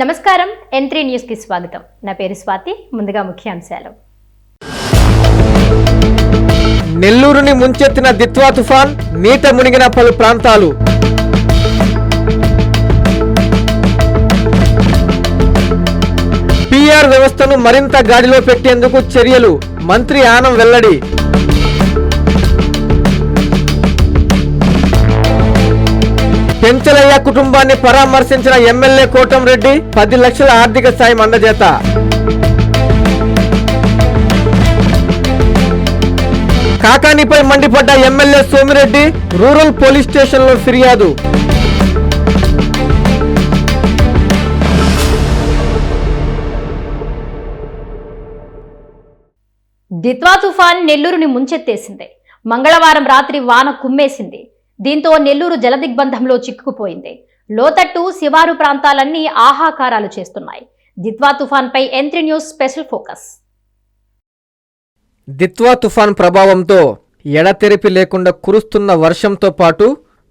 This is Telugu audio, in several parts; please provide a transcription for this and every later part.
నమస్కారం N3 న్యూస్ కి స్వాగతం. నా పేరు స్వాతి. ముందుగా ముఖ్యాంశాలు. నెల్లూరుని ముంచెత్తిన దిత్వా తుఫాన్, నీట మునిగిన పలు ప్రాంతాలు. పిఆర్ వ్యవస్థను మరింత గాడిలో పెట్టేందుకు చర్యలు, మంత్రి ఆనం వెల్లడి. పెంచలయ్య కుటుంబాన్ని పరామర్శించిన ఎమ్మెల్యే కోటంరెడ్డి, 10 లక్షల ఆర్థిక సాయం అందజేత. కాకానిపై మండిపడ్డ ఎమ్మెల్యే సోమిరెడ్డి, రూరల్ పోలీస్ స్టేషన్లో ఫిర్యాదు. దిత్వా తుఫాన్ నెల్లూరుని ముంచెత్తేసింది. మంగళవారం రాత్రి వాన కుమ్మేసింది. దీంతో నెల్లూరు జలదిగ్బంధంలో చిక్కుకుపోయింది. లోతట్టు శివారు ప్రాంతాలన్నీ ఆహాకారాలు చేస్తున్నాయి. దిత్వా తుఫాన్ పై N3 news special focus. Ditwah తుఫాన్ ప్రభావంతో ఎడతెరిపి లేకుండా కురుస్తున్న వర్షంతో పాటు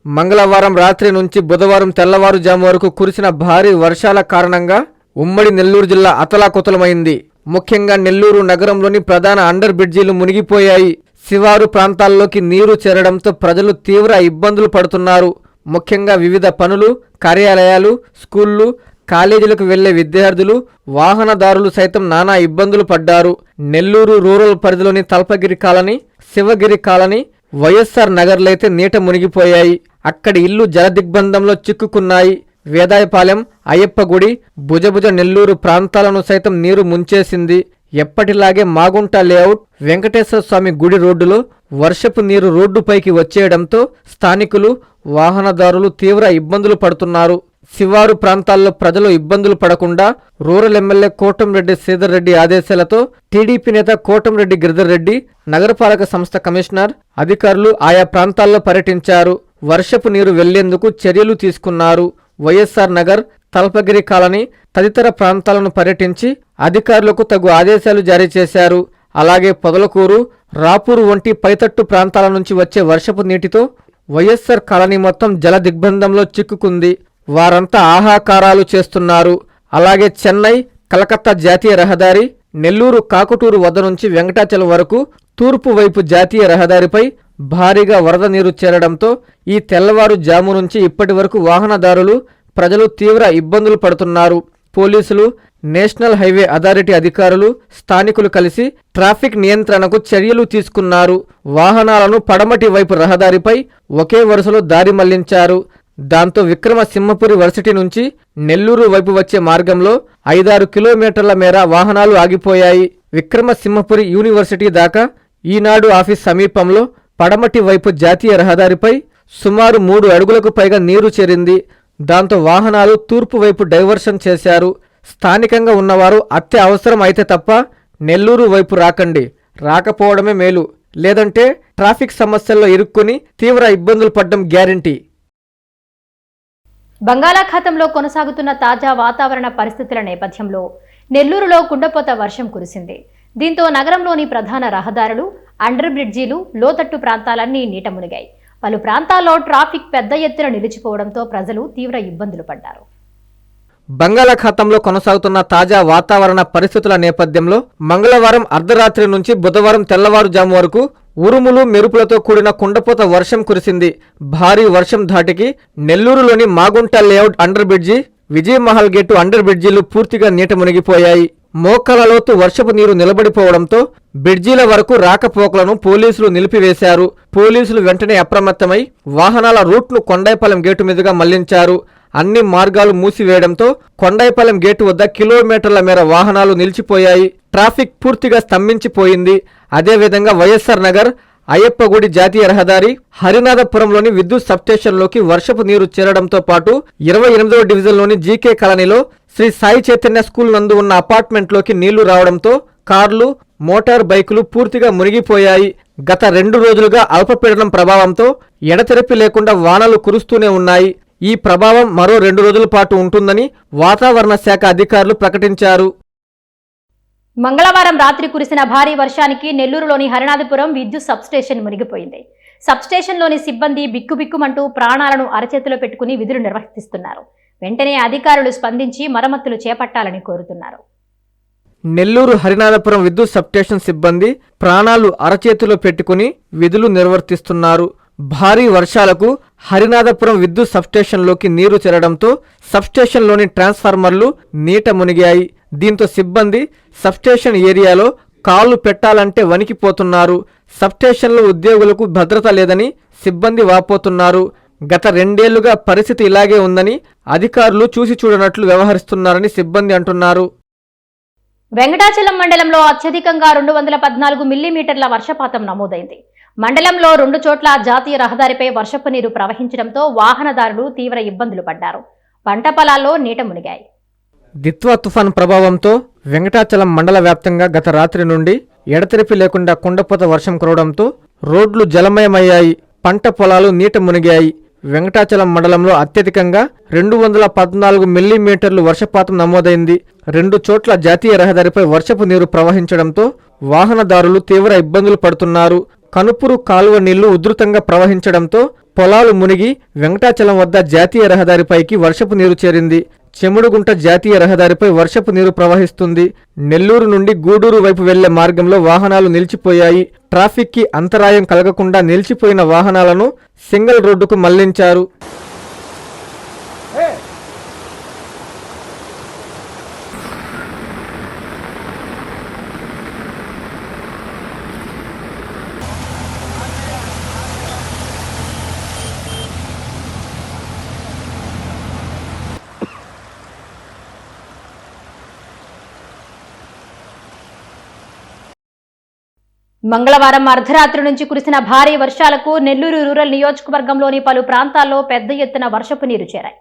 మంగళవారం రాత్రి నుంచి బుధవారం తెల్లవారుజాము వరకు కురిసిన భారీ వర్షాల కారణంగా ఉమ్మడి నెల్లూరు జిల్లా అతలాకుతలమైంది. ముఖ్యంగా నెల్లూరు నగరంలోని ప్రధాన అండర్ బ్రిడ్జీలు మునిగిపోయాయి. శివారు ప్రాంతాల్లోకి నీరు చేరడంతో ప్రజలు తీవ్ర ఇబ్బందులు పడుతున్నారు. ముఖ్యంగా వివిధ పనులు, కార్యాలయాలు, స్కూళ్లు, కాలేజీలకు వెళ్లే విద్యార్థులు, వాహనదారులు సైతం నానా ఇబ్బందులు పడ్డారు. నెల్లూరు రూరల్ పరిధిలోని తల్పగిరి కాలనీ, శివగిరి కాలనీ, వైఎస్ఆర్ నగర్లైతే నీట మునిగిపోయాయి. అక్కడి ఇల్లు జలదిగ్బంధంలో చిక్కుకున్నాయి. వేదాయపాలెం, అయ్యప్ప గుడి, భుజభుజ నెల్లూరు ప్రాంతాలను సైతం నీరు ముంచేసింది. ఎప్పటిలాగే మాగుంట లేఅవుట్, వెంకటేశ్వర స్వామి గుడి రోడ్డులో వర్షపు నీరు రోడ్డుపైకి వచ్చేయడంతో స్థానికులు, వాహనదారులు తీవ్ర ఇబ్బందులు పడుతున్నారు. శివారు ప్రాంతాల్లో ప్రజలు ఇబ్బందులు పడకుండా రూరల్ ఎమ్మెల్యే కోటంరెడ్డి శ్రీధర్ రెడ్డి ఆదేశాలతో టీడీపీ నేత కోటంరెడ్డి గిరిధర్ రెడ్డి, నగరపాలక సంస్థ కమిషనర్, అధికారులు ఆయా ప్రాంతాల్లో పర్యటించారు. వర్షపు నీరు వెళ్లేందుకు చర్యలు తీసుకున్నారు. వైఎస్ఆర్ నగర్, తల్పగిరి కాలనీ తదితర ప్రాంతాలను పర్యటించి అధికారులకు తగు ఆదేశాలు జారీ చేశారు. అలాగే పొదలకూరు, రాపూరు వంటి పైతట్టు ప్రాంతాల నుంచి వచ్చే వర్షపు నీటితో వైఎస్ఆర్ కాలనీ మొత్తం జల దిగ్బంధంలో చిక్కుకుంది. వారంతా ఆహాకారాలు చేస్తున్నారు. అలాగే చెన్నై, కలకత్తా జాతీయ రహదారి, నెల్లూరు కాకుటూరు వద్ద నుంచి వెంకటాచలం వరకు తూర్పు వైపు జాతీయ రహదారిపై భారీగా వరద నీరు చేరడంతో ఈ తెల్లవారుజాము నుంచి ఇప్పటి వరకు వాహనదారులు, ప్రజలు తీవ్ర ఇబ్బందులు పడుతున్నారు. పోలీసులు, నేషనల్ హైవే అథారిటీ అధికారులు, స్థానికులు కలిసి ట్రాఫిక్ నియంత్రణకు చర్యలు తీసుకున్నారు. వాహనాలను పడమటి వైపు రహదారిపై ఒకే వరుసలో దారి మళ్లించారు. దాంతో విక్రమసింహపురి వర్సిటీ నుంచి నెల్లూరు వైపు వచ్చే మార్గంలో 5-6 కిలోమీటర్ల మేర వాహనాలు ఆగిపోయాయి. విక్రమసింహపురి యూనివర్సిటీ దాకా ఈనాడు ఆఫీస్ సమీపంలో పడమటి వైపు జాతీయ రహదారిపై సుమారు 3 అడుగులకు పైగా నీరు చేరింది. దాంతో వాహనాలు తూర్పు వైపు డైవర్షన్ చేశారు. స్థానికంగా ఉన్నవారు అత్యవసరం అయితే తప్ప నెల్లూరు వైపు రాకండి, రాకపోవడమే మేలు, లేదంటే ట్రాఫిక్ సమస్యల్లో ఇరుక్కుని తీవ్ర ఇబ్బందులు పడ్డం గ్యారంటీ. బంగాళాఖాతంలో కొనసాగుతున్న తాజా వాతావరణ పరిస్థితుల నేపథ్యంలో నెల్లూరులో కుండపోత వర్షం కురిసింది. దీంతో నగరంలోని ప్రధాన రహదారులు, అండర్ బ్రిడ్జీలు, లోతట్టు ప్రాంతాలన్నీ నీట మునిగాయి. పలు ప్రాంతాల్లో ట్రాఫిక్ పెద్ద ఎత్తున నిలిచిపోవడంతో ప్రజలు తీవ్ర ఇబ్బందులు పడ్డారు. బంగాళాఖాతంలో కొనసాగుతున్న తాజా వాతావరణ పరిస్థితుల నేపథ్యంలో మంగళవారం అర్ధరాత్రి నుంచి బుధవారం తెల్లవారుజాము వరకు ఉరుములు, మెరుపులతో కూడిన కుండపోత వర్షం కురిసింది. భారీ వర్షం ధాటికి నెల్లూరులోని Magunta layout under bridge, Vijayamahal gate under బ్రిడ్జీలు పూర్తిగా నీట మునిగిపోయాయి. మోకాళ్ల లోతు వర్షపు నీరు నిలబడిపోవడంతో బ్రిడ్జీల వరకు రాకపోకలను పోలీసులు నిలిపివేశారు. పోలీసులు వెంటనే అప్రమత్తమై వాహనాల రూట్ను కొండాయిపాలెం గేటు మీదుగా మళ్లించారు. అన్ని మార్గాలు మూసివేయడంతో కొండాయిపాలెం గేటు వద్ద కిలోమీటర్ల మేర వాహనాలు నిలిచిపోయాయి. ట్రాఫిక్ పూర్తిగా స్తంభించిపోయింది. అదేవిధంగా వైఎస్ఆర్ నగర్, అయ్యప్ప గుడి జాతీయ రహదారి, హరినాథపురంలోని విద్యుత్ సబ్స్టేషన్లోకి వర్షపు నీరు చేరడంతో పాటు 28వ డివిజన్లోని జీకే కాలనీలో శ్రీ సాయి చైతన్య స్కూల్ నందు ఉన్న అపార్ట్మెంట్లోకి నీళ్లు రావడంతో కార్లు, మోటార్ బైకులు పూర్తిగా మునిగిపోయాయి. గత 2 రోజులుగా అల్పపీడనం ప్రభావంతో ఎడతెరిపి లేకుండా వానలు కురుస్తూనే ఉన్నాయి. ఈ ప్రభావం మరో 2 రోజుల పాటు ఉంటుందని వాతావరణ శాఖ అధికారులు ప్రకటించారు. మంగళవారం రాత్రి కురిసిన భారీ వర్షానికి నెల్లూరులోని హరినాథపురం విద్యుత్ సబ్స్టేషన్ మునిగిపోయింది. సబ్స్టేషన్లోని సిబ్బంది బిక్కుబిక్కుమంటూ ప్రాణాలను అరచేతిలో పెట్టుకుని విధులు నిర్వహిస్తున్నారు. వెంటనే అధికారులు స్పందించి మరమ్మతులు చేపట్టాలని కోరుతున్నారు. నెల్లూరు హరినాథపురం విద్యుత్ సబ్స్టేషన్ సిబ్బంది ప్రాణాలు అరచేతిలో పెట్టుకుని విధులు నిర్వర్తిస్తున్నారు. భారీ వర్షాలకు హరినాథపురం విద్యుత్ సబ్స్టేషన్లోకి నీరు చేరడంతో సబ్స్టేషన్లోని ట్రాన్స్ఫార్మర్లు నీట మునిగాయి. దీంతో సిబ్బంది సబ్స్టేషన్ ఏరియాలో కాళ్లు పెట్టాలంటే వణికిపోతున్నారు. సబ్స్టేషన్లో ఉద్యోగులకు భద్రత లేదని సిబ్బంది వాపోతున్నారు. గత 2 ఏళ్లుగా పరిస్థితి ఇలాగే ఉందని అధికారులు చూసి చూడనట్లు వ్యవహరిస్తున్నారని సిబ్బంది అంటున్నారు. వెంకటాచలం మండలంలో అత్యధికంగా 214 మిల్లీమీటర్ల వర్షపాతం నమోదైంది. మండలంలో 2 చోట్ల జాతీయ రహదారిపై వర్షపు నీరు ప్రవహించడంతో వాహనదారులు తీవ్ర ఇబ్బందులు పడ్డారు. పంట పొలాల్లో నీట మునిగాయి. దిత్వా తుఫాన్ ప్రభావంతో వెంకటాచలం మండల వ్యాప్తంగా గత రాత్రి నుండి ఎడతెరిపి లేకుండా కుండపోత వర్షం కురవడంతో రోడ్లు జలమయమయ్యాయి. పంట పొలాలు నీట మునిగాయి. వెంకటాచలం మండలంలో అత్యధికంగా 214 మిల్లీమీటర్లు వర్షపాతం నమోదైంది. 2 చోట్ల జాతీయ రహదారిపై వర్షపు నీరు ప్రవహించడంతో వాహనదారులు తీవ్ర ఇబ్బందులు పడుతున్నారు. కనుపురు కాలువ నీళ్లు ఉధృతంగా ప్రవహించడంతో పొలాలు మునిగి వెంకటాచలం వద్ద జాతీయ రహదారిపైకి వర్షపు నీరు చేరింది. చెముడుగుంట జాతీయ రహదారిపై వర్షపు నీరు ప్రవహిస్తుంది. నెల్లూరు నుండి గూడూరు వైపు వెళ్లే మార్గంలో వాహనాలు నిలిచిపోయాయి. ట్రాఫిక్ కి అంతరాయం కలగకుండా నిలిచిపోయిన వాహనాలను సింగిల్ రోడ్డుకు మళ్లించారు. మంగళవారం అర్ధరాత్రి నుంచి కురిసిన భారీ వర్షాలకు నెల్లూరు రూరల్ నియోజకవర్గంలోని పలు ప్రాంతాల్లో పెద్ద ఎత్తున వర్షపు నీరు చేరాయి.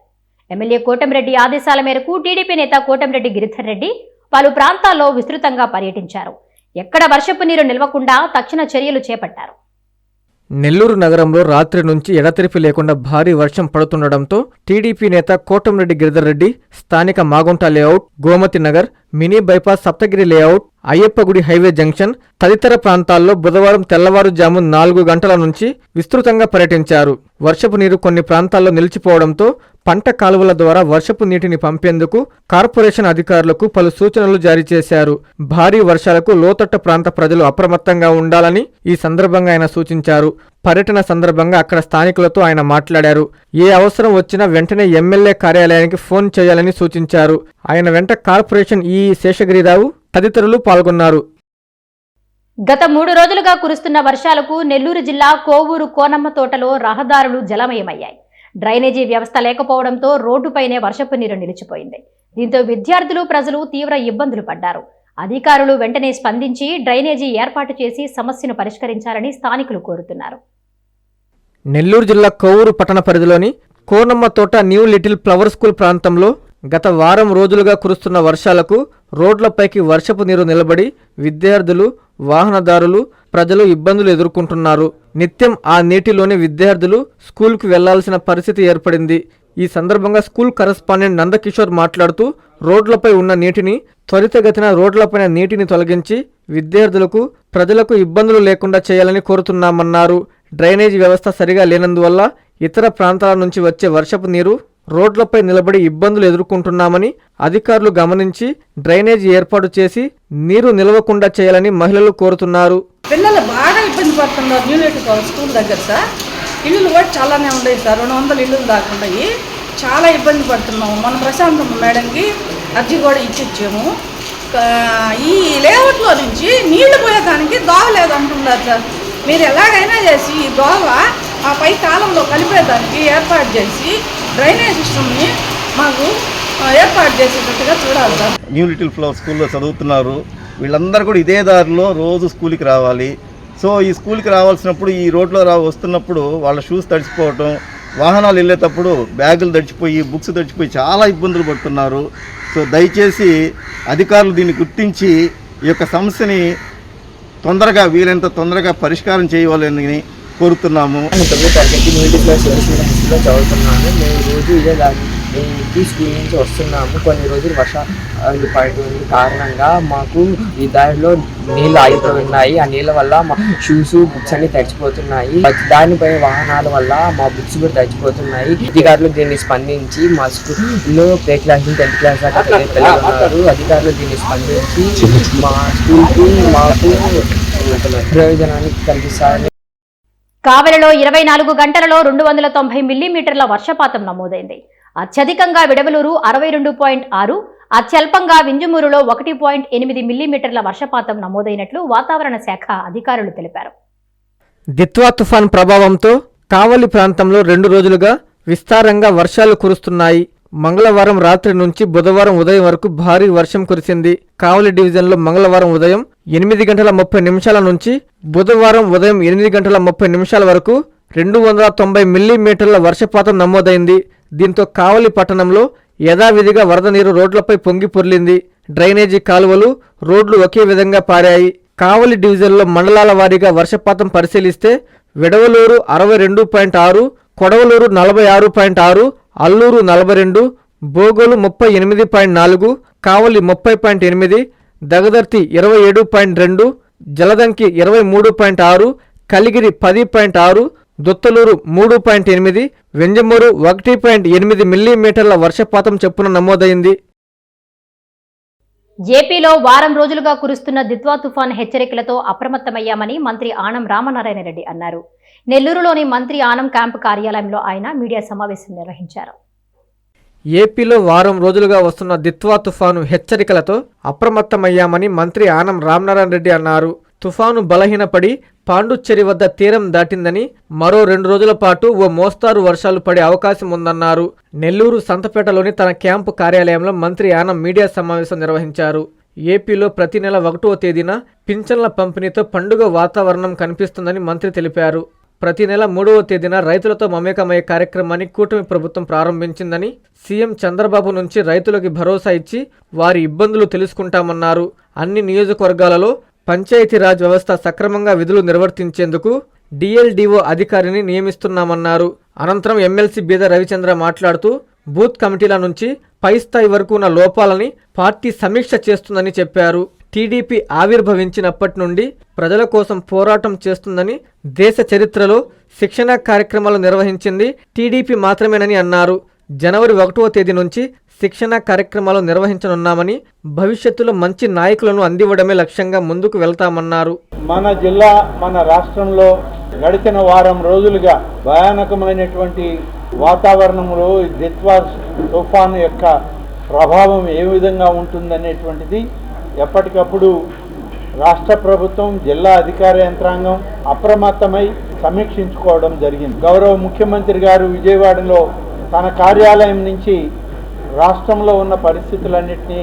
ఎమ్మెల్యే కోటంరెడ్డి ఆదేశాల మేరకు టీడీపీ నేత కోటంరెడ్డి గిరిధర్ రెడ్డి పలు ప్రాంతాల్లో విస్తృతంగా పర్యటించారు. ఎక్కడ వర్షపు నీరు నిల్వకుండా తక్షణ చర్యలు చేపట్టారు. నెల్లూరు నగరంలో రాత్రి నుంచి ఎడతెరిపి లేకుండా భారీ వర్షం పడుతుండటంతో టీడీపీ నేత కోటంరెడ్డి గిరిధర్ రెడ్డి స్థానిక Magunta layout, Gomathi Nagar, mini bypass, Saptagiri layout, అయ్యప్పగుడి హైవే జంక్షన్ తదితర ప్రాంతాల్లో బుధవారం తెల్లవారుజాము 4 గంటల నుంచి విస్తృతంగా పర్యటించారు. వర్షపు నీరు కొన్ని ప్రాంతాల్లో నిలిచిపోవడంతో పంట కాలువల ద్వారా వర్షపు నీటిని పంపేందుకు కార్పొరేషన్ అధికారులకు పలు సూచనలు జారీ చేశారు. భారీ వర్షాలకు లోతట్టు ప్రాంత ప్రజలు అప్రమత్తంగా ఉండాలని ఈ సందర్భంగా ఆయన సూచించారు. పర్యటన సందర్భంగా అక్కడ స్థానికులతో ఆయన మాట్లాడారు. ఏ అవసరం వచ్చినా వెంటనే ఎమ్మెల్యే కార్యాలయానికి ఫోన్ చేయాలని సూచించారు. ఆయన వెంట కార్పొరేషన్ ఈ శేషగిరిరావు తదితరులు పాల్గొన్నారు. గత 3 రోజులుగా కురుస్తున్న వర్షాలకు నెల్లూరు జిల్లా కోవూరు కోనమ్మ తోటలో రహదారులు జలమయమయ్యాయి. డ్రైనేజీ వ్యవస్థ లేకపోవడంతో రోడ్డుపైనే వర్షపు నీరు నిలిచిపోయింది. దీంతో విద్యార్థులు, ప్రజలు తీవ్ర ఇబ్బందులు పడ్డారు. అధికారులు వెంటనే స్పందించి డ్రైనేజీ ఏర్పాటు చేసి సమస్యను పరిష్కరించాలని స్థానికులు కోరుతున్నారు. నెల్లూరు జిల్లా కోవూరు పట్టణ పరిధిలోని కోనమ్మ తోట న్యూ లిటిల్ ఫ్లవర్ స్కూల్ ప్రాంతంలో గత వారం రోజులుగా కురుస్తున్న వర్షాలకు రోడ్లపైకి వర్షపు నీరు నిలబడి విద్యార్థులు, వాహనదారులు, ప్రజలు ఇబ్బందులు ఎదుర్కొంటున్నారు. నిత్యం ఆ నీటిలోని విద్యార్థులు స్కూల్కు వెళ్లాల్సిన పరిస్థితి ఏర్పడింది. ఈ సందర్భంగా స్కూల్ కరెస్పాండెంట్ నందకిషోర్ మాట్లాడుతూ రోడ్లపై ఉన్న నీటిని త్వరితగతిన రోడ్లపైన నీటిని తొలగించి విద్యార్థులకు, ప్రజలకు ఇబ్బందులు లేకుండా చేయాలని కోరుతున్నామన్నారు. డ్రైనేజీ వ్యవస్థ సరిగా లేనందువల్ల ఇతర ప్రాంతాల నుంచి వచ్చే వర్షపు నీరు రోడ్లపై నిలబడి ఇబ్బందులు ఎదుర్కొంటున్నామని అధికారులు గమనించి డ్రైనేజీ ఏర్పాటు చేసి నీరు నిలవకుండా చేయాలని మహిళలు కోరుతున్నారు. పిల్లలు బాగా ఇబ్బంది పడుతున్నారు. న్యూ లిటిల్ స్కూల్ దగ్గర సార్ ఇల్లులు కూడా చాలానే ఉన్నాయి సార్. 200 ఇల్లులు దాకా ఉన్నాయి. చాలా ఇబ్బంది పడుతున్నాము. మన ప్రశాంతమ్మ మేడంకి అర్జీ కూడా ఇచ్చాము. ఈ లేఅవుట్లో నుంచి నీళ్లు పోయేదానికి దోవ లేదంటున్నారు సార్. మీరు ఎలాగైనా చేసి ఈ దోవ ఆ పై కాలంలో కలిపేదానికి ఏర్పాటు చేసి డ్రైనేజ్ సిస్టమ్ని మాకు ఏర్పాటు చేసేటట్టుగా చూడాలి సార్. న్యూ లిటిల్ ఫ్లవర్ స్కూల్లో చదువుతున్నారు. వీళ్ళందరూ కూడా ఇదే దారిలో రోజు స్కూల్కి రావాలి. సో ఈ స్కూల్కి రావాల్సినప్పుడు ఈ రోడ్లో వస్తున్నప్పుడు వాళ్ళ షూస్ తడిచిపోవటం, వాహనాలు వెళ్ళేటప్పుడు బ్యాగులు తడిచిపోయి, బుక్స్ తడిచిపోయి చాలా ఇబ్బందులు పడుతున్నారు. సో దయచేసి అధికారులు దీన్ని గుర్తించి ఈ యొక్క సమస్యని తొందరగా వీలైనంత తొందరగా పరిష్కారం చేయాలని కోరుతున్నాము. చదువుతున్నాను. మేము రోజు ఇదే దారి స్కూల్ నుంచి వస్తున్నాము. కొన్ని రోజులు వర్షాలు పడుతుంది కారణంగా మాకు ఈ దారిలో నీళ్ళు ఆగిపోయి ఆ నీళ్ళ వల్ల మా షూస్ బుక్స్ అన్ని తడిచిపోతున్నాయి. దానిపై వాహనాల వల్ల మా బుక్స్ కూడా తడిచిపోతున్నాయి. అధికారులు దీన్ని స్పందించి మా స్కూల్లో ప్లే క్లాస్ 10th క్లాస్ దాకా పిల్లలు ఉన్నారు. అధికారులు దీన్ని స్పందించి మా స్కూల్కి మాకు ప్రయోజనాన్ని కల్పిస్తారని. కావలిలో 24 గంటలలో 290 మిల్లీమీటర్ల వర్షపాతం నమోదైంది. అత్యధికంగా విడవలూరు 62.6, అత్యల్పంగా వింజమూరులో 1.8 మిల్లీమీటర్ల వర్షపాతం నమోదైనట్లు వాతావరణ శాఖ అధికారులు తెలిపారు. దిత్వా తుఫాన్ ప్రభావంతో కావలి ప్రాంతంలో 2 రోజులుగా విస్తారంగా వర్షాలు కురుస్తున్నాయి. మంగళవారం రాత్రి నుంచి బుధవారం ఉదయం వరకు భారీ వర్షం కురిసింది. కావలి డివిజన్లో మంగళవారం ఉదయం 8:30 నుంచి బుధవారం ఉదయం 8:30 వరకు 290 మిల్లీమీటర్ల వర్షపాతం నమోదైంది. దీంతో కావలి పట్టణంలో యథావిధిగా వరద నీరు రోడ్లపై పొంగి పొర్లింది. డ్రైనేజీ కాలువలు, రోడ్లు ఒకే విధంగా పారాయి. కావలి డివిజన్లో మండలాల వారీగా వర్షపాతం పరిశీలిస్తే విడవలూరు 62.6, కొడవలూరు 46.6, అల్లూరు 42, బోగోలు 38.4, కావలి 30.8, దగదర్తి 27.2, జలదంకి 23.6, కలిగిరి 10.6, దుత్తలూరు 3.8, వెంజమూరు 1.8 మిల్లీమీటర్ల వర్షపాతం చొప్పున నమోదైంది. ఏపీలో వారం రోజులుగా కురుస్తున్న దిత్వా తుఫాన్ హెచ్చరికలతో అప్రమత్తమయ్యామని మంత్రి ఆనం రామనారాయణ రెడ్డి అన్నారు. నెల్లూరులోని మంత్రి ఆనం క్యాంపు కార్యాలయంలో ఆయన మీడియా సమావేశం నిర్వహించారు. ఏపీలో వారం రోజులుగా వస్తున్న దిత్వా తుఫాను హెచ్చరికలతో అప్రమత్తమయ్యామని మంత్రి ఆనం రామనారాయణ రెడ్డి అన్నారు. తుఫాను బలహీనపడి పాండుచ్చేరి వద్ద తీరం దాటిందని, మరో 2 రోజుల పాటు ఓ మోస్తారు వర్షాలు పడే అవకాశం ఉందన్నారు. నెల్లూరు సంతపేటలోని తన క్యాంపు కార్యాలయంలో మంత్రి ఆనం మీడియా సమావేశం నిర్వహించారు. ఏపీలో ప్రతి నెల 1వ తేదీన పింఛన్ల పంపిణీతో పండుగ వాతావరణం కనిపిస్తుందని మంత్రి తెలిపారు. ప్రతి నెల 3వ తేదీన రైతులతో మమేకమయ్యే కార్యక్రమాన్ని కూటమి ప్రభుత్వం ప్రారంభించిందని, సీఎం చంద్రబాబు నుంచి రైతులకి భరోసా ఇచ్చి వారి ఇబ్బందులు తెలుసుకుంటామన్నారు. అన్ని నియోజకవర్గాలలో పంచాయతీరాజ్ వ్యవస్థ సక్రమంగా విధులు నిర్వర్తించేందుకు డిఎల్డిఓ అధికారిని నియమిస్తున్నామన్నారు. అనంతరం ఎమ్మెల్సీ బీద రవిచంద్ర మాట్లాడుతూ బూత్ కమిటీల నుంచి పై స్థాయి వరకు ఉన్న లోపాలని పార్టీ సమీక్ష చేస్తుందని చెప్పారు. టీడీపీ ఆవిర్భవించినప్పటి నుండి ప్రజల కోసం పోరాటం చేస్తుందని, దేశ చరిత్రలో శిక్షణా కార్యక్రమాలు నిర్వహించింది టీడీపీ మాత్రమేనని అన్నారు. జనవరి 1వ తేదీ నుంచి శిక్షణా కార్యక్రమాలు నిర్వహించనున్నామని, భవిష్యత్తులో మంచి నాయకులను అందివ్వడమే లక్ష్యంగా ముందుకు వెళ్తామన్నారు. మన జిల్లా, మన రాష్ట్రంలో గడిచిన వారం రోజులుగా భయానకమైనటువంటి వాతావరణంలో దిత్వా తుఫాను యొక్క ప్రభావం ఏ విధంగా ఉంటుందనేటువంటిది ఎప్పటికప్పుడు రాష్ట్ర ప్రభుత్వం, జిల్లా అధికార యంత్రాంగం అప్రమత్తమై సమీక్షించుకోవడం జరిగింది. గౌరవ ముఖ్యమంత్రి గారు విజయవాడలో తన కార్యాలయం నుంచి రాష్ట్రంలో ఉన్న పరిస్థితులన్నింటినీ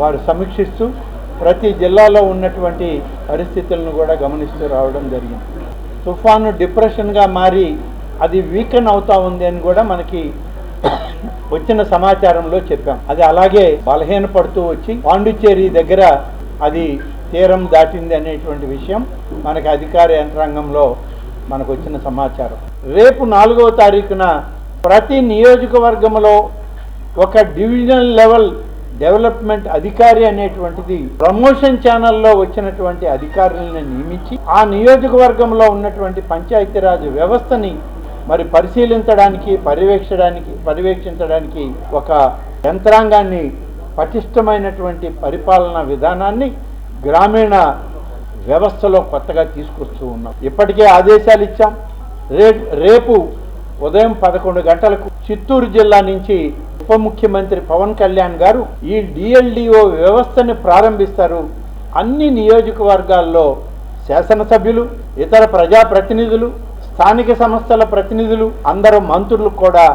వారు సమీక్షిస్తూ ప్రతి జిల్లాలో ఉన్నటువంటి పరిస్థితులను కూడా గమనిస్తూ రావడం జరిగింది. తుఫాను డిప్రెషన్గా మారి అది వీకెన్ అవుతా ఉంది అని కూడా మనకి వచ్చిన సమాచారంలో చెప్పాం. అది అలాగే బలహీనపడుతూ వచ్చి పాండుచ్చేరి దగ్గర అది తీరం దాటింది అనేటువంటి విషయం మనకి అధికార యంత్రాంగంలో మనకు వచ్చిన సమాచారం. రేపు 4వ తారీఖున ప్రతి నియోజకవర్గంలో ఒక డివిజనల్ లెవెల్ డెవలప్మెంట్ అధికారి అనేటువంటిది ప్రమోషన్ ఛానల్లో వచ్చినటువంటి అధికారులను నియమించి ఆ నియోజకవర్గంలో ఉన్నటువంటి పంచాయతీరాజ్ వ్యవస్థని మరి పరిశీలించడానికి, పర్యవేక్షించడానికి ఒక యంత్రాంగాన్ని, పటిష్టమైనటువంటి పరిపాలనా విధానాన్ని గ్రామీణ వ్యవస్థలో కొత్తగా తీసుకొస్తూ ఉన్నాం. ఇప్పటికే ఆదేశాలు ఇచ్చాం. రేపు ఉదయం 11 గంటలకు చిత్తూరు జిల్లా నుంచి ఉప ముఖ్యమంత్రి పవన్ కళ్యాణ్ గారు ఈ డిఎల్డిఓ వ్యవస్థని ప్రారంభిస్తారు. అన్ని నియోజకవర్గాల్లో శాసనసభ్యులు, ఇతర ప్రజాప్రతినిధులు, స్థానిక సంస్థల ప్రతినిధులు, అందరూ మంత్రులు కూడా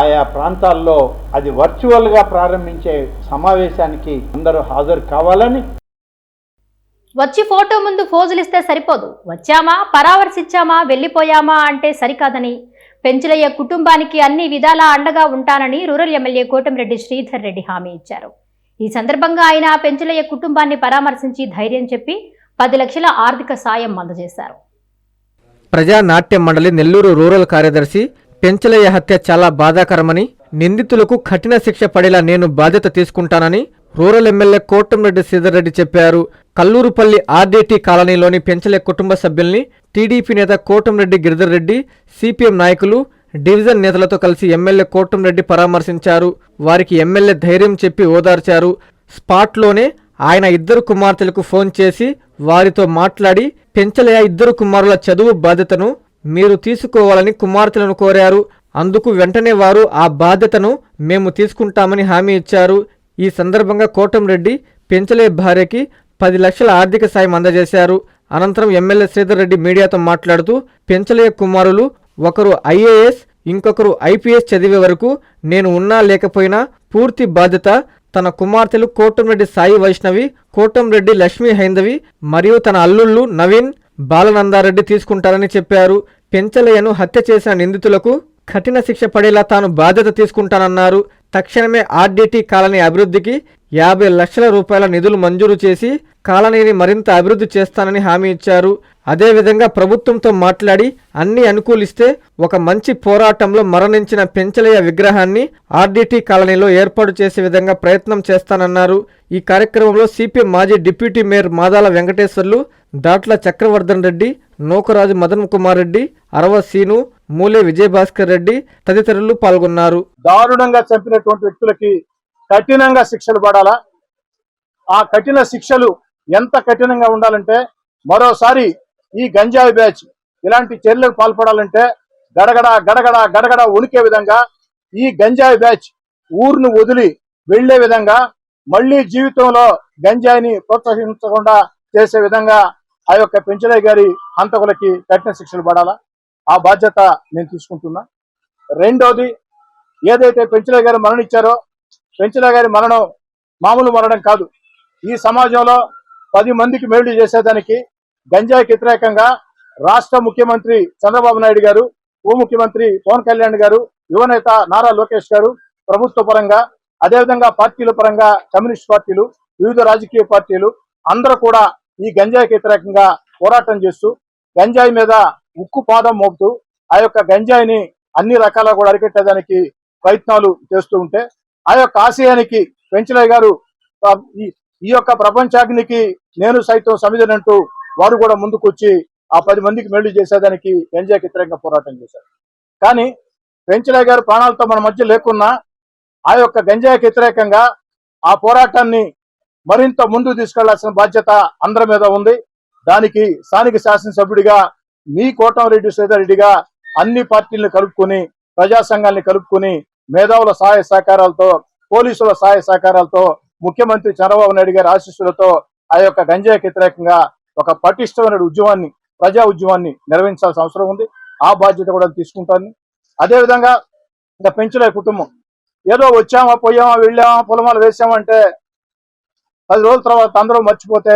ఆయా ప్రాంతాల్లో అది వర్చువల్గా ప్రారంభించే సమావేశానికి అందరూ హాజరు కావాలని. వచ్చి ఫోటో ముందు ఫోజులిస్తే సరిపోదు, వచ్చామా, పరామర్శించామా, వెళ్ళిపోయామా అంటే సరికాదని పెంచలయ్య కుటుంబానికి అన్ని విధాలా అండగా ఉంటానని రూరల్ ఎమ్మెల్యే కోటమిరెడ్డి శ్రీధర్ రెడ్డి హామీ ఇచ్చారు. ఈ సందర్భంగా ఆయన పెంచలయ్య కుటుంబాన్ని పరామర్శించి ధైర్యం చెప్పి 10 లక్షల ఆర్థిక సాయం అందజేశారు. ప్రజా నాట్య మండలి నెల్లూరు రూరల్ కార్యదర్శి పెంచలయ్య హత్య చాలా బాధాకరమని, నిందితులకు కఠిన శిక్ష పడేలా నేను బాధ్యత తీసుకుంటానని రూరల్ ఎమ్మెల్యే కోటంరెడ్డి శ్రీధర్ రెడ్డి చెప్పారు. కల్లూరుపల్లి ఆర్డీటీ కాలనీలోని పెంచలే కుటుంబ సభ్యుల్ని టీడీపీ నేత కోటంరెడ్డి గిరిధర్ రెడ్డి, సిపిఎం నాయకులు, డివిజన్ నేతలతో కలిసి ఎమ్మెల్యే కోటంరెడ్డి పరామర్శించారు. వారికి ఎమ్మెల్యే ధైర్యం చెప్పి ఓదార్చారు. స్పాట్లోనే ఆయన ఇద్దరు కుమార్తెలకు ఫోన్ చేసి వారితో మాట్లాడి పెంచలయ్య ఇద్దరు కుమారుల చదువు బాధ్యతను మీరు తీసుకోవాలని కుమార్తెలను కోరారు. అందుకు వెంటనే వారు ఆ బాధ్యతను మేము తీసుకుంటామని హామీ ఇచ్చారు. ఈ సందర్భంగా కోటంరెడ్డి పెంచలయ్య భార్యకి 10 లక్షల ఆర్థిక సాయం అందజేశారు. అనంతరం ఎమ్మెల్యే శ్రీధర్ రెడ్డి మీడియాతో మాట్లాడుతూ పెంచలయ్య కుమారులు ఒకరు ఐఏఎస్, ఇంకొకరు ఐపీఎస్ చదివే వరకు నేను ఉన్నా లేకపోయినా పూర్తి బాధ్యత తన కుమార్తెలు కోటంరెడ్డి సాయి వైష్ణవి, కోటంరెడ్డి లక్ష్మీ హైందవి మరియు తన అల్లుళ్ళు నవీన్, బాలనందారెడ్డి తీసుకుంటారని చెప్పారు. పెంచలయ్యను హత్య చేసిన నిందితులకు కఠిన శిక్ష పడేలా తాను బాధ్యత తీసుకుంటానన్నారు. తక్షణమే ఆర్డీటీ కాలనీ అభివృద్ధికి 50 లక్షల రూపాయల నిధులు మంజూరు చేసి కాలనీని మరింత అభివృద్ధి చేస్తానని హామీ ఇచ్చారు. అదేవిధంగా ప్రభుత్వంతో మాట్లాడి అన్ని అనుకూలిస్తే ఒక మంచి పోరాటంలో మరణించిన పెంచలయ్య విగ్రహాన్ని ఆర్డీటీ కాలనీలో ఏర్పాటు చేసే విధంగా ప్రయత్నం చేస్తానన్నారు. ఈ కార్యక్రమంలో సిపిఎం మాజీ డిప్యూటీ మేయర్ మాదాల వెంకటేశ్వర్లు, దాట్ల చక్రవర్ధన్ రెడ్డి, నూకరాజు మదన్ కుమార్ రెడ్డి, అరవ సీను, మూలే విజయభాస్కర్ రెడ్డి తదితరులు పాల్గొన్నారు. దారుణంగా చంపినటువంటి వ్యక్తులకి కఠినంగా శిక్షలు పడాలా. ఆ కఠిన శిక్షలు ఎంత కఠినంగా ఉండాలంటే మరోసారి ఈ గంజాయి బ్యాచ్ ఇలాంటి చర్యలకు పాల్పడాలంటే గడగడ గడగడ గడగడ ఉనికే విధంగా ఈ గంజాయి బ్యాచ్ ఊరును వదిలి వెళ్లే విధంగా, మళ్లీ జీవితంలో గంజాయిని ప్రోత్సహించకుండా చేసే విధంగా ఆ యొక్క పెంచలయ్య గారి హంతకులకి కఠిన శిక్షలు పడాలా. ఆ బాధ్యత నేను తీసుకుంటున్నా. రెండోది, ఏదైతే పెంచలయ్య గారు మరణించారో, పెంచలయ్య గారి మరణం మామూలు మరణం కాదు. ఈ సమాజంలో 10 మందికి మేలు చేసేదానికి గంజాయికి వ్యతిరేకంగా రాష్ట్ర ముఖ్యమంత్రి చంద్రబాబు నాయుడు గారు, ఉప ముఖ్యమంత్రి పవన్ కళ్యాణ్ గారు, యువనేత నారా లోకేష్ గారు ప్రభుత్వ పరంగా, అదేవిధంగా పార్టీల పరంగా కమ్యూనిస్ట్ పార్టీలు, వివిధ రాజకీయ పార్టీలు అందరూ కూడా ఈ గంజాయికి వ్యతిరేకంగా పోరాటం చేస్తూ గంజాయి మీద ఉక్కు పాదం మోపుతూ ఆ యొక్క గంజాయిని అన్ని రకాల కూడా అరికట్టేదానికి ప్రయత్నాలు చేస్తూ ఉంటే, ఆ యొక్క ఆశయానికి పెంచలయ్య గారు ఈ యొక్క ప్రపంచాగ్నికి నేను సైతం సమిధనంటూ వారు కూడా ముందుకొచ్చి ఆ 10 మందికి మేలు చేసేదానికి గంజాయికి వ్యతిరేకంగా పోరాటం చేశారు. కానీ పెంచలయ్య గారు ప్రాణాలతో మన మధ్య లేకున్నా ఆ యొక్క గంజాయికి వ్యతిరేకంగా ఆ పోరాటాన్ని మరింత ముందుకు తీసుకెళ్లాల్సిన బాధ్యత అందరి మీద ఉంది. దానికి స్థానిక శాసనసభ్యుడిగా మీ కోటంరెడ్డి శ్రీధర్ రెడ్డిగా అన్ని పార్టీలను కలుపుకొని, ప్రజా సంఘాలని కలుపుకొని, మేధావుల సహాయ సహకారాలతో, పోలీసుల సహాయ సహకారాలతో, ముఖ్యమంత్రి చంద్రబాబు నాయుడు గారి ఆశీస్సులతో ఆ యొక్క గంజాయికి వ్యతిరేకంగా ఒక పటిష్టమైన ఉద్యమాన్ని, ప్రజా ఉద్యమాన్ని నిర్వహించాల్సిన అవసరం ఉంది. ఆ బాధ్యత కూడా తీసుకుంటాను. అదేవిధంగా ఇంకా పెంచలయ్య కుటుంబం ఏదో వచ్చామా, పోయామా, వెళ్ళామా, పొలమాలు వేసామంటే 10 రోజుల తర్వాత అందరూ మర్చిపోతే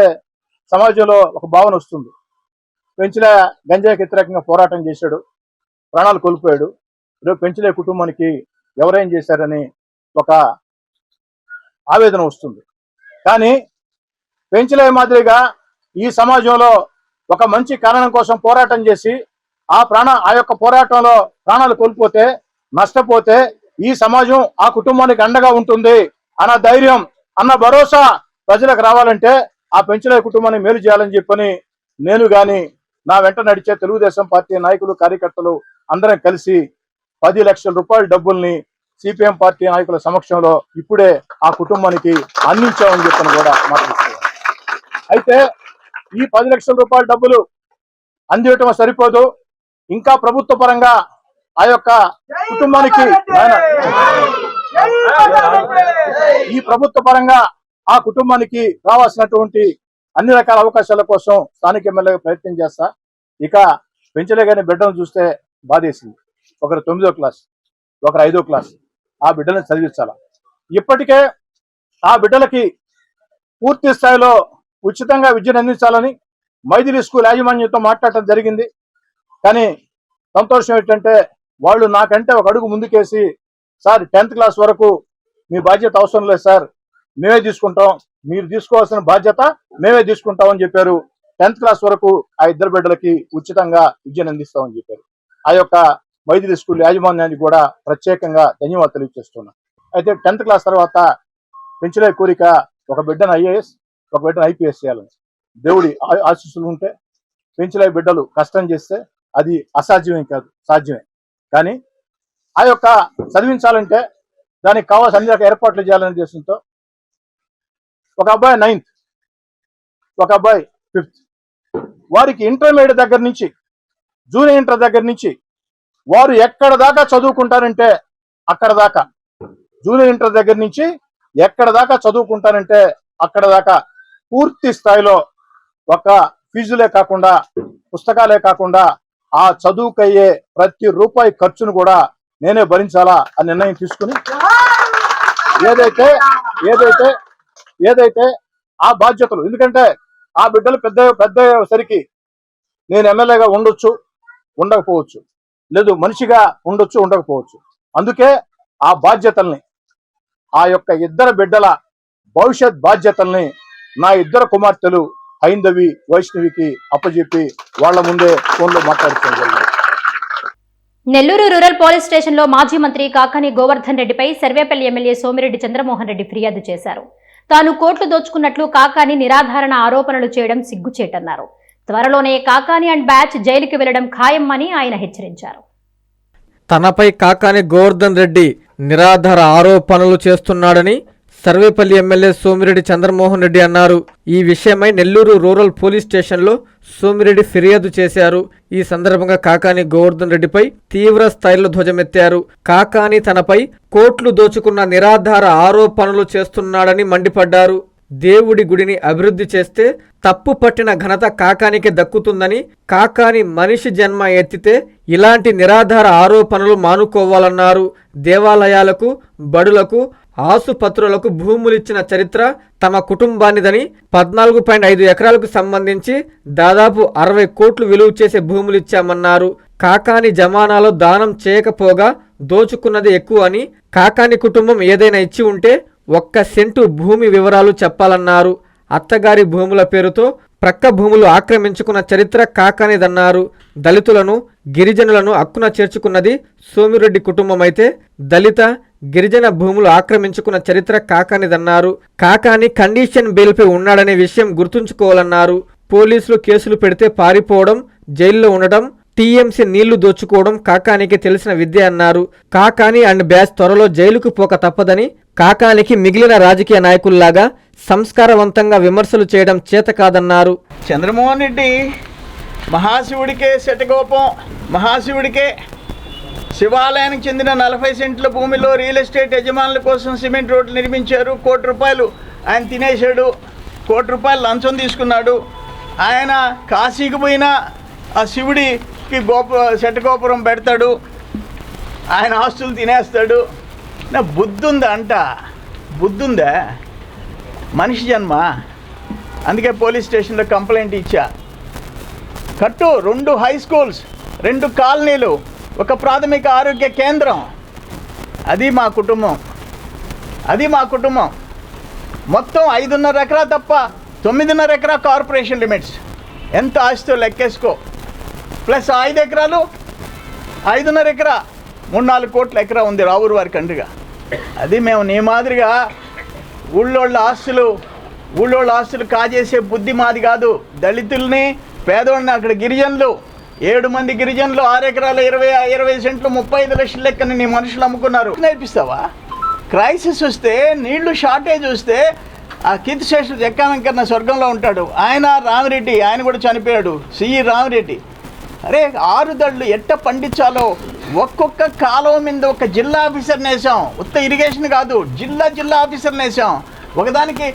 సమాజంలో ఒక భావన వస్తుంది. పెంచలయ్య గంజాయికి వ్యతిరేకంగా పోరాటం చేశాడు, ప్రాణాలు కోల్పోయాడు. ఈరోజు పెంచలయ్య కుటుంబానికి ఎవరేం చేశారని ఒక ఆవేదన వస్తుంది. కానీ పెంచలయ్య మాదిరిగా ఈ సమాజంలో ఒక మంచి కారణం కోసం పోరాటం చేసి ఆ యొక్క పోరాటంలో ప్రాణాలు కోల్పోతే, నష్టపోతే ఈ సమాజం ఆ కుటుంబానికి అండగా ఉంటుంది అన్న ధైర్యం, అన్న భరోసా ప్రజలకు రావాలంటే ఆ పెంచలయ్య కుటుంబాన్ని మేలు చేయాలని చెప్పని నేను గాని నా వెంట నడిచే తెలుగుదేశం పార్టీ నాయకులు, కార్యకర్తలు అందరం కలిసి 10 లక్షల రూపాయల డబ్బుల్ని సిపిఎం పార్టీ నాయకుల సమక్షంలో ఇప్పుడే ఆ కుటుంబానికి అందించామని చెప్పని కూడా మాట్లాడుతున్నారు. అయితే ఈ 10 లక్షల రూపాయల డబ్బులు అందించడం సరిపోదు. ఇంకా ప్రభుత్వ పరంగా ఆ యొక్క కుటుంబానికి ఈ ప్రభుత్వ పరంగా ఆ కుటుంబానికి రావాల్సినటువంటి అన్ని రకాల అవకాశాల కోసం స్థానిక ఎమ్మెల్యేగా ప్రయత్నం చేస్తా. ఇక పెంచలయ్య గారిని బిడ్డను చూస్తే బాధేసింది. ఒకరు 9వ క్లాస్, ఒకరు 5వ క్లాస్. ఆ బిడ్డలను చదివించాల. ఇప్పటికే ఆ బిడ్డలకి పూర్తి స్థాయిలో ఉచితంగా విద్యను అందించాలని మైథిలి స్కూల్ యాజమాన్యంతో మాట్లాడటం జరిగింది. కానీ సంతోషం ఏంటంటే వాళ్ళు నాకంటే ఒక అడుగు ముందుకేసి, సార్ 10th క్లాస్ వరకు మీ బాధ్యత అవసరం లేదు సార్, మేమే తీసుకుంటాం, మీరు తీసుకోవాల్సిన బాధ్యత మేమే తీసుకుంటామని చెప్పారు. 10th క్లాస్ వరకు ఆ ఇద్దరు బిడ్డలకి ఉచితంగా విద్యను అందిస్తామని చెప్పారు. ఆ యొక్క మైథిలి స్కూల్ యాజమాన్యానికి కూడా ప్రత్యేకంగా ధన్యవాదాలు తెలియజేస్తున్నాను. అయితే 10th క్లాస్ తర్వాత పెంచలే కోరిక ఒక బిడ్డను ఐఏఎస్, ఒక బిడ్డను ఐపీఎస్ చేయాలని. దేవుడి ఆశీస్సులు ఉంటే పెంచలే బిడ్డలు కష్టం చేస్తే అది అసాధ్యమే కాదు, సాధ్యమే. కానీ ఆ యొక్క చదివించాలంటే దానికి కావాల్సిన అన్ని రకాల ఏర్పాట్లు చేయాలనే ఉద్దేశంతో ఒక అబ్బాయి 9th, ఒక అబ్బాయి 5th, వారికి ఇంటర్మీడియట్ దగ్గర నుంచి జూనియర్ ఇంటర్ దగ్గర నుంచి వారు ఎక్కడ దాకా చదువుకుంటారంటే అక్కడ దాకా, జూనియర్ ఇంటర్ దగ్గర నుంచి ఎక్కడ దాకా చదువుకుంటారంటే అక్కడ దాకా పూర్తి స్థాయిలో ఒక ఫీజులే కాకుండా పుస్తకాలే కాకుండా ఆ చదువుకయ్యే ప్రతి రూపాయి ఖర్చును కూడా నేనే భరించాలా అని నిర్ణయం తీసుకుని ఏదైతే ఆ బాధ్యతలు, ఎందుకంటే ఆ బిడ్డలు పెద్ద సరికి నేను ఎమ్మెల్యేగా ఉండొచ్చు, ఉండకపోవచ్చు, లేదు మనిషిగా ఉండొచ్చు, ఉండకపోవచ్చు. అందుకే ఆ బాధ్యతల్ని, ఆ యొక్క ఇద్దరు బిడ్డల భవిష్యత్ బాధ్యతల్ని నా ఇద్దరు కుమార్తెలు హైందవి, వైష్ణవికి అప్పచెప్పి వాళ్ల ముందే ఫోన్లో మాట్లాడుకోవడం జరిగింది. నెల్లూరు రూరల్ పోలీస్ స్టేషన్లో మాజీ మంత్రి కాకాని గోవర్ధన్ రెడ్డిపై సర్వేపల్లి ఎమ్మెల్యే సోమిరెడ్డి చంద్రమోహన్ రెడ్డి ఫిర్యాదు చేశారు. తాను కోట్లు దోచుకున్నట్లు కాకాని నిరాధారణ ఆరోపణలు చేయడం సిగ్గుచేటన్నారు. త్వరలోనే కాకాని అండ్ బ్యాచ్ జైలుకి వెళ్లడం ఖాయం అని ఆయన హెచ్చరించారు. తనపై కాకాని గోవర్ధన్ రెడ్డి నిరాధార ఆరోపణలు చేస్తున్నాడని సర్వేపల్లి ఎమ్మెల్యే సోమిరెడ్డి చంద్రమోహన్ రెడ్డి అన్నారు. ఈ విషయమై నెల్లూరు రూరల్ పోలీస్ స్టేషన్లో సోమిరెడ్డి ఫిర్యాదు చేశారు. ఈ సందర్భంగా కాకాని గోవర్ధన్ రెడ్డిపై తీవ్ర స్థాయిలో ధ్వజమెత్తారు. కాకాని తనపై కోట్లు దోచుకున్న నిరాధార ఆరోపణలు చేస్తున్నాడని మండిపడ్డారు. దేవుడి గుడిని అభివృద్ధి చేస్తే తప్పు పట్టిన ఘనత కాకానికి దక్కుతుందని, కాకాని మనిషి జన్మ ఎత్తితే ఇలాంటి నిరాధార ఆరోపణలు మానుకోవాలన్నారు. దేవాలయాలకు, బడులకు, ఆసుపత్రులకు భూములిచ్చిన చరిత్ర తమ కుటుంబానిదని, 14.5 ఎకరాలకు సంబంధించి దాదాపు 60 కోట్లు విలువ చేసే భూములిచ్చామన్నారు. కాకాని జమానాలో దానం చేయకపోగా దోచుకున్నది ఎక్కువ అని, కాకాని కుటుంబం ఏదైనా ఇచ్చి ఉంటే 1 సెంటు భూమి వివరాలు చెప్పాలన్నారు. అత్తగారి భూముల పేరుతో ప్రక్క భూములు ఆక్రమించుకున్న చరిత్ర కాకానిదన్నారు. దళితులను, గిరిజనులను హక్కున చేర్చుకున్నది సోమిరెడ్డి కుటుంబం అయితే దళిత, గిరిజన భూములు ఆక్రమించుకున్న చరిత్ర కాకానిదన్నారు. కాకాని కండిషన్ బెయిల్పై ఉన్నాడనే విషయం గుర్తుంచుకోవాలన్నారు. పోలీసులు కేసులు పెడితే పారిపోవడం, జైల్లో ఉండడం, టీఎంసీ నీళ్లు దోచుకోవడం కాకానికి తెలిసిన విద్య అన్నారు. కాకాని అండ్ బ్యాచ్ త్వరలో జైలుకు పోక తప్పదని, కాకానికి మిగిలిన రాజకీయ నాయకుల్లాగా సంస్కారవంతంగా విమర్శలు చేయడం చేత కాదన్నారు. చంద్రమోహన్ రెడ్డి మహాశివుడికే శటకోపం, మహాశివుడికే శివాలయానికి చెందిన 40 సెంట్ల భూమిలో రియల్ ఎస్టేట్ యజమానుల కోసం సిమెంట్ రోడ్లు నిర్మించారు. ₹1 కోటి ఆయన తినేశాడు. ₹1 కోటి లంచం తీసుకున్నాడు. ఆయన కాశీకి పోయినా ఆ శివుడికి శటగోపురం పెడతాడు, ఆయన ఆస్తులు తినేస్తాడు. నా బుద్ధుందా అంట, బుద్ధుందా? మనిషి జన్మ. అందుకే పోలీస్ స్టేషన్లో కంప్లైంట్ ఇచ్చా. కట్టు 2 హై స్కూల్స్, 2 కాలనీలు, 1 ప్రాథమిక ఆరోగ్య కేంద్రం. అది మా కుటుంబం, అది మా కుటుంబం. మొత్తం 5.5 ఎకరా తప్ప 9.5 ఎకరా కార్పొరేషన్ లిమిట్స్. ఎంత ఆస్తో లెక్కేసుకో. ప్లస్ 5 ఎకరాలు, 5.5 ఎకరా, 3-4 కోట్ల ఎకరా ఉంది రావూరు వారి కండ్రిగా. అది మేము నీ మాదిరిగా ఊళ్ళోళ్ళ ఆస్తులు కాజేసే బుద్ధి మాది కాదు. దళితుల్ని, పేదోళ్ళని, అక్కడ గిరిజనులు 7 మంది గిరిజనులు 6 ఎకరాలు 20 సెంట్లు 35 లక్షల లెక్కని నీ మనుషులు అమ్ముకున్నారు. నేర్పిస్తావా? క్రైసిస్ వస్తే, నీళ్లు షార్టేజ్ వస్తే ఆ కీర్తి శేషుడు జక్కా వెంకన్న స్వర్గంలో ఉంటాడు. ఆయన రామిరెడ్డి, ఆయన కూడా చనిపోయాడు, సిఈ రామిరెడ్డి. అరే 6 దళ్ళు ఎట్ట పండించాలో ఒక్కొక్క కాలువ మీద ఒక జిల్లా ఆఫీసర్ని వేసాం. ఉత్త ఇరిగేషన్ కాదు, జిల్లా ఆఫీసర్ని వేసాం. ఒకదానికి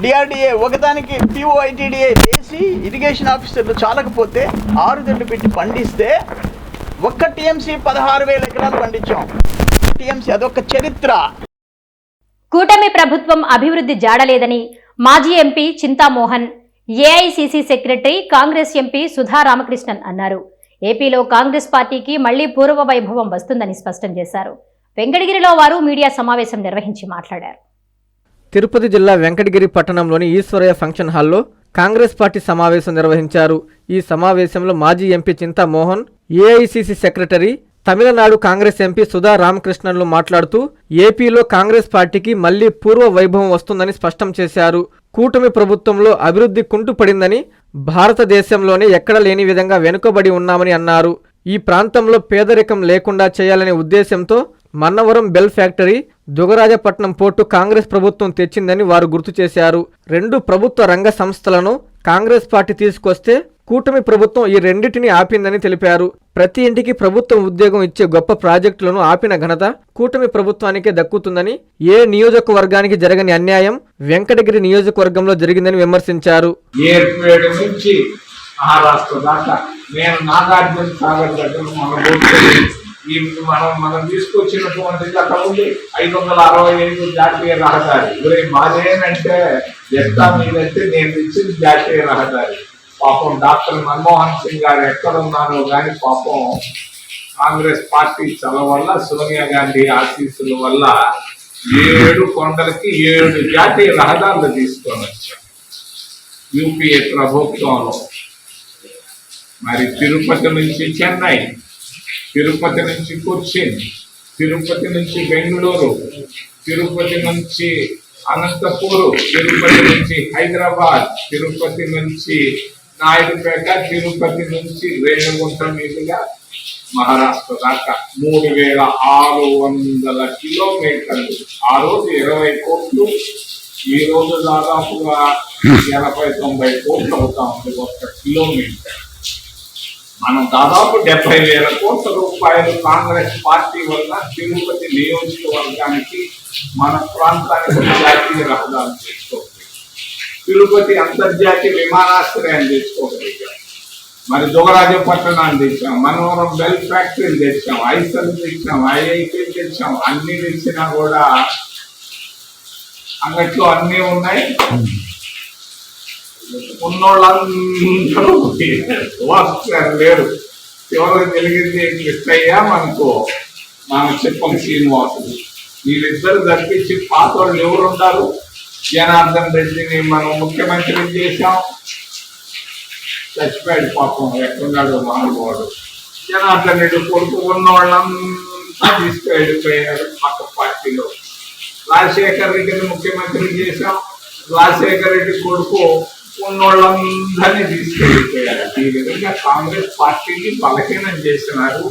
డిఆర్డిఏ, ఒకదానికి పిఓఐటీడీఏ వేసి ఇరిగేషన్ ఆఫీసర్లు చాలకపోతే 6 దళ్ళు పెట్టి పండిస్తే ఒక్క టీఎంసీ 16,000 ఎకరాలు పండించాం. టీఎంసీ అదొక చరిత్ర. కూటమి ప్రభుత్వం అభివృద్ధి జాడలేదని మాజీ MP Chintamohan, AICC secretary, Congress MP Sudha Ramakrishnan అన్నారు. ఏపీలో కాంగ్రెస్ పార్టీకి మళ్లీ పూర్వ వైభవం వస్తుందని స్పష్టం చేశారు. వెంకటగిరిలో వారు మీడియా సమావేశం నిర్వహించి మాట్లాడారు. తిరుపతి జిల్లా వెంకటగిరి పట్టణంలోని ఈశ్వరయ్య ఫంక్షన్ హాల్లో కాంగ్రెస్ పార్టీ సమావేశం నిర్వహించారు. ఈ సమావేశంలో మాజీ MP Chintamohan, AICC secretary, Tamil Nadu Congress MP Sudha రామకృష్ణన్లు మాట్లాడుతూ ఏపీలో కాంగ్రెస్ పార్టీకి మళ్లీ పూర్వ వైభవం వస్తుందని స్పష్టం చేశారు. కూటమి ప్రభుత్వంలో అభివృద్ధి కుంటుపడిందని, భారతదేశంలోనే ఎక్కడ లేని విధంగా వెనుకబడి ఉన్నామని అన్నారు. ఈ ప్రాంతంలో పేదరికం లేకుండా చేయాలనే ఉద్దేశంతో Mannavaram bell factory, Dugarajapatnam port Congress ప్రభుత్వం తెచ్చిందని వారు గుర్తు చేశారు. 2 ప్రభుత్వ రంగ సంస్థలను కాంగ్రెస్ పార్టీ తీసుకొస్తే కూటమి ప్రభుత్వం ఈ రెండింటిని ఆపిందని తెలిపారు. ప్రతి ఇంటికి ప్రభుత్వం ఉద్యోగం ఇచ్చే గొప్ప ప్రాజెక్టులను ఆపిన ఘనత కూటమి ప్రభుత్వానికే దక్కుతుందని, ఏ నియోజకవర్గానికి జరగని అన్యాయం వెంకటగిరి నియోజకవర్గంలో జరిగిందని విమర్శించారు. ఏర్పేడు నుంచి మహారాష్ట్ర దాకా నేను నాగార్జున సాగర్ దగ్గర మనం తీసుకొచ్చినటువంటిది అక్కడ ఉంది 565 జాతీయ రహదారి. మాదేనంటే ఎట్లా మీదంటే నేను ఇచ్చిన జాతీయ రహదారి. పాపం డాక్టర్ మన్మోహన్ సింగ్ గారు ఎక్కడున్నారో కానీ పాపం కాంగ్రెస్ పార్టీ చల వల్ల, సోనియా గాంధీ ఆశీస్సుల వల్ల 7 కొండలకి 7 జాతీయ రహదారులు తీసుకొని వచ్చాం యూపీఏ ప్రభుత్వంలో. మరి తిరుపతి నుంచి చెన్నై, తిరుపతి నుంచి కొచ్చిన్, తిరుపతి నుంచి బెంగళూరు, తిరుపతి నుంచి అనంతపూర్, తిరుపతి నుంచి హైదరాబాద్, తిరుపతి నుంచి నాయుడుపేట, తిరుపతి నుంచి రేణుగుంట మీదుగా మహారాష్ట్ర దాకా 3600 కిలోమీటర్లు. ఆ రోజు 20 కోట్లు, ఈ రోజు దాదాపుగా 80-90 కోట్లు అవుతా ఉంది ఒక్క కిలోమీటర్. మనం దాదాపు 70,000 కోట్ల రూపాయలు కాంగ్రెస్ పార్టీ వల్ల తిరుపతి నియోజకవర్గానికి, మన ప్రాంతానికి జాతీయ రహదారులు తీసుకోగలిగాం. తిరుపతి అంతర్జాతీయ విమానాశ్రయాన్ని తీసుకోగలిగాం. మరి దుగరాజపట్నాన్ని తెచ్చాం, మనవరం బెల్ ఫ్యాక్టరీని తెచ్చాం, ఐసల్ తెచ్చాం, ఐఐటీ తెచ్చాం. అన్ని తెచ్చినా కూడా అంగట్లో అన్నీ ఉన్నాయి. ఉన్నోళ్ళందరూ లేరు. చివరికి తెలిగింది కృష్ణయ్య, మనకు చెప్పం శ్రీనివాసులు. వీళ్ళిద్దరు తప్పించి పాత వాళ్ళు ఎవరున్నారు? జనార్దన్ రెడ్డిని మనం ముఖ్యమంత్రిని చేశాం, చచ్చిపోయాడు పాపం, ఎక్కడున్నాడు మానవుడు. జనార్దన్ రెడ్డి కొడుకు ఉన్నోళ్ళంతా తీసుకువెళ్ళిపోయారు పక్క పార్టీలో. రాజశేఖర్ రెడ్డిని ముఖ్యమంత్రి చేశాం, రాజశేఖర్ రెడ్డి కొడుకు ఉన్నోళ్ళందరినీ తీసుకెళ్ళిపోయారు. ఈ విధంగా కాంగ్రెస్ పార్టీని బలహీనం చేసినారు.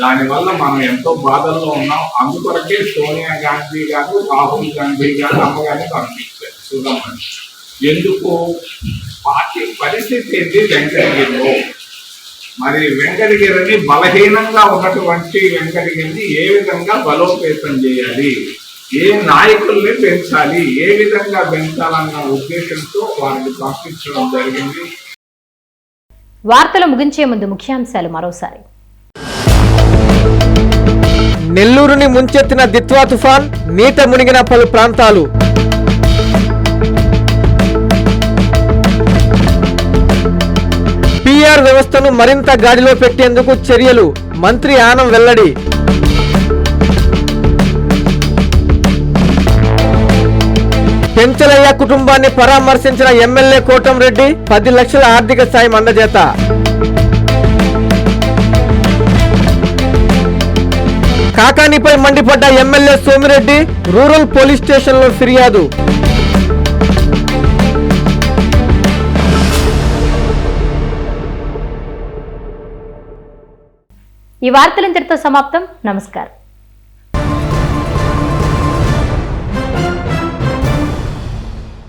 దానివల్ల మనం ఎంతో బాధల్లో ఉన్నాం. అందుకొరకే సోనియా గాంధీ గారు, రాహుల్ గాంధీ గారు అమ్మగారిని పంపించారు చూడమని. ఎందుకు? పార్టీ పరిస్థితి ఏంటి వెంకటగిరిలో? మరి వెంకటగిరిని బలహీనంగా ఉన్నటువంటి వెంకటగిరిని ఏ విధంగా బలోపేతం చేయాలి, ఏ నాయకుల్ని పెంచాలి, ఏ విధంగా పెంచాలన్న ఉద్దేశంతో వారిని పంపించడం జరిగింది. వార్తలు ముగించే ముందు ముఖ్యాంశాలు మరోసారి. నెల్లూరుని ముంచెత్తిన దిత్వా తుఫాన్, నీట మునిగిన పలు ప్రాంతాలు. పిఆర్ వ్యవస్థను మరింత గాడిలో పెట్టేందుకు చర్యలు, మంత్రి ఆనం వెల్లడి. పెంచలయ్య కుటుంబాన్ని పరామర్శించిన ఎమ్మెల్యే కోటంరెడ్డి, 10 లక్షల ఆర్థిక సాయం అందజేత. కాకానిపై మండిపడ్డ ఎమ్మెల్యే సోమిరెడ్డి, రూరల్ పోలీస్ స్టేషన్లో ఫిర్యాదు. ఈ వార్తలు ఇంతటితో సమాప్తం. నమస్కారం.